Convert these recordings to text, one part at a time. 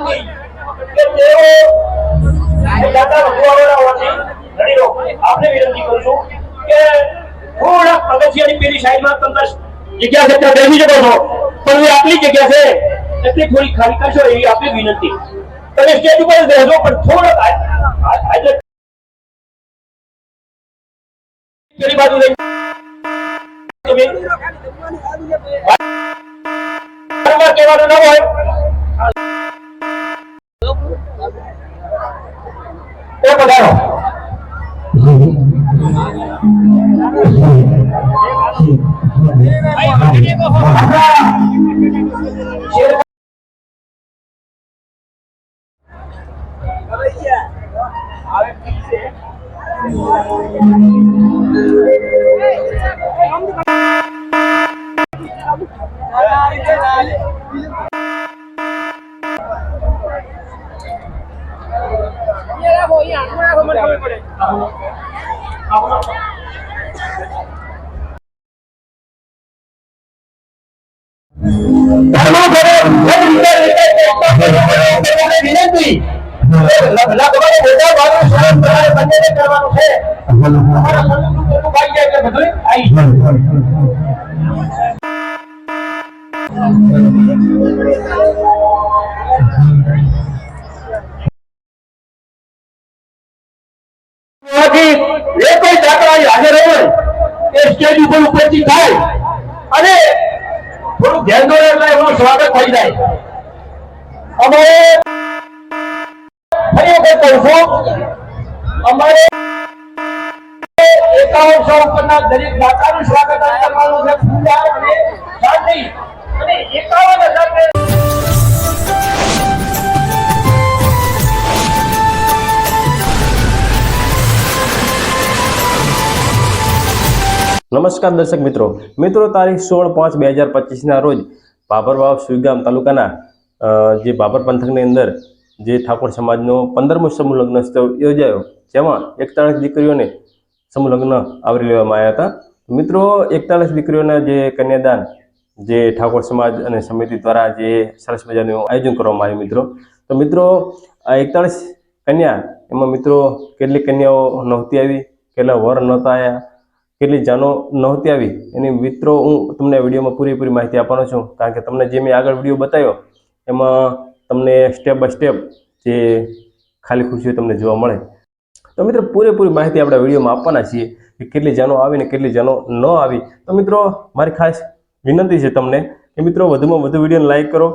કે તેઓ દાદા ભગવાનના ધણીનો આપને વિનંતી કરું છું કે થોડા પગથિયાની પેલી સાઈડમાં તમને જગ્યા છે ત્યાં બેસી શકો છો, પણ એ આટલી જગ્યા છે એટલે થોડી ખાલી કરશો એવી આપની વિનંતી. તમે સ્ટેજ ઉપર બેસો પણ થોડોક આજે પેલી બાજુ લઈ કહેવાનું ન હોય તો પધારો. વિનંતી ઉપસ્થિત થાય અને થોડું ધ્યાન દોરે એટલે એમનું સ્વાગત થઈ જાય. અમારે ફરી વખત કહું છું, અમારે 5100 ઉપરના દરેક દાતાનું સ્વાગત કરવાનું છે. પૂજા અને શાંતિ અને 51,000 નમસ્કાર દર્શક મિત્રો, તારીખ 16/5/2025 ના રોજ ભાભર વાવ સુઈગામ તાલુકાના જે ભાભર પંથકની અંદર જે ઠાકોર સમાજનો 15મો સમૂહ લગ્ન યોજાયો, જેમાં 41 દીકરીઓને સમૂહ લગ્ન આવરી લેવામાં આવ્યા હતા. મિત્રો, 41 દીકરીઓના જે કન્યાદાન જે ઠાકોર સમાજ અને સમિતિ દ્વારા જે સરસ મજાનું આયોજન કરવામાં આવ્યું મિત્રો. તો મિત્રો, આ 41 કન્યા એમાં મિત્રો કેટલી કન્યાઓ નહોતી આવી, કેટલા વર નહોતા આવ્યા, કેટલી જાનો નહોતી આવી, એની મિત્રો હું તમને વિડીયોમાં પૂરેપૂરી માહિતી આપવાનો છું. કારણ કે તમને જે મેં આગળ વિડીયો બતાવ્યો એમાં તમને સ્ટેપ બાય સ્ટેપ જે ખાલી ખુરશીઓ તમને જોવા મળે. તો મિત્રો, પૂરેપૂરી માહિતી આપણે વિડીયોમાં આપવાના છીએ કે કેટલી જાનો આવી ને કેટલી જાનો ન આવી. તો મિત્રો, મારી ખાસ વિનંતી છે તમને કે મિત્રો વધુમાં વધુ વિડીયોને લાઈક કરો,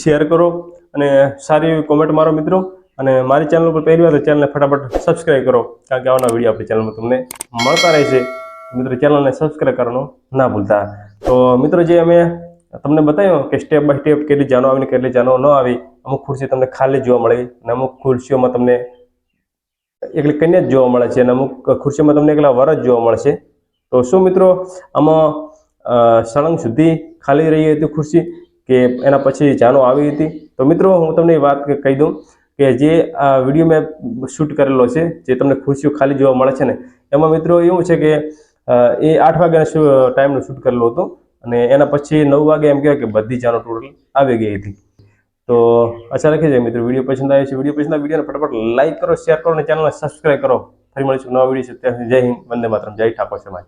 શેર કરો અને સારી એવી કોમેન્ટ મારો મિત્રો. અને મારી ચેનલ પર પહેલી વાર તો ચેનલને ફટાફટ સબસ્ક્રાઈબ કરો, કારણ કે આવનારા વિડીયો આપણી ચેનલમાં તમને મળતા રહેશે. મિત્રો, ચેનલને સબસ્ક્રાઈબ કરવાનું ના ભૂલતા. તો મિત્રો, જે અમે તમને બતાવ્યું કે સ્ટેપ બાય સ્ટેપ કેટલી જાનો આવી ને કેટલી જાનો ન આવી, અમુક ખુરશી તમને ખાલી જોવા મળે અને અમુક ખુરશીઓમાં તમને એકલી કન્યા જ જોવા મળે છે અને અમુક ખુરશીઓમાં તમને એકલા વર જ જોવા મળશે. તો શું મિત્રો, આમાં સળંગ સુધી ખાલી રહી હતી ખુરશી કે એના પછી જાનો આવી હતી? તો મિત્રો, હું તમને એ વાત કહી દઉં કે જે આ વિડીયો મેં શૂટ કરેલો છે, જે તમને ખુરશીઓ ખાલી જોવા મળે છે ને, એમાં મિત્રો એવું છે કે એ 8 વાગ્યાના ટાઈમનું શૂટ કરેલું હતું અને એના પછી 9 વાગે એમ કહેવાય કે બધી જાનો ટોટલ આવી ગઈ હતી. તો આશા રાખી છે મિત્રો વિડીયો પસંદ આવ્યો છે. વિડીયોને ફટાફટ લાઈક કરો, શેર કરો અને ચેનલને સબસ્ક્રાઈબ કરો. ફરી મળીશું નવા વિડીયો. જય હિન્દ, વંદે માતરમ, જય ઠાકોર સમાજ.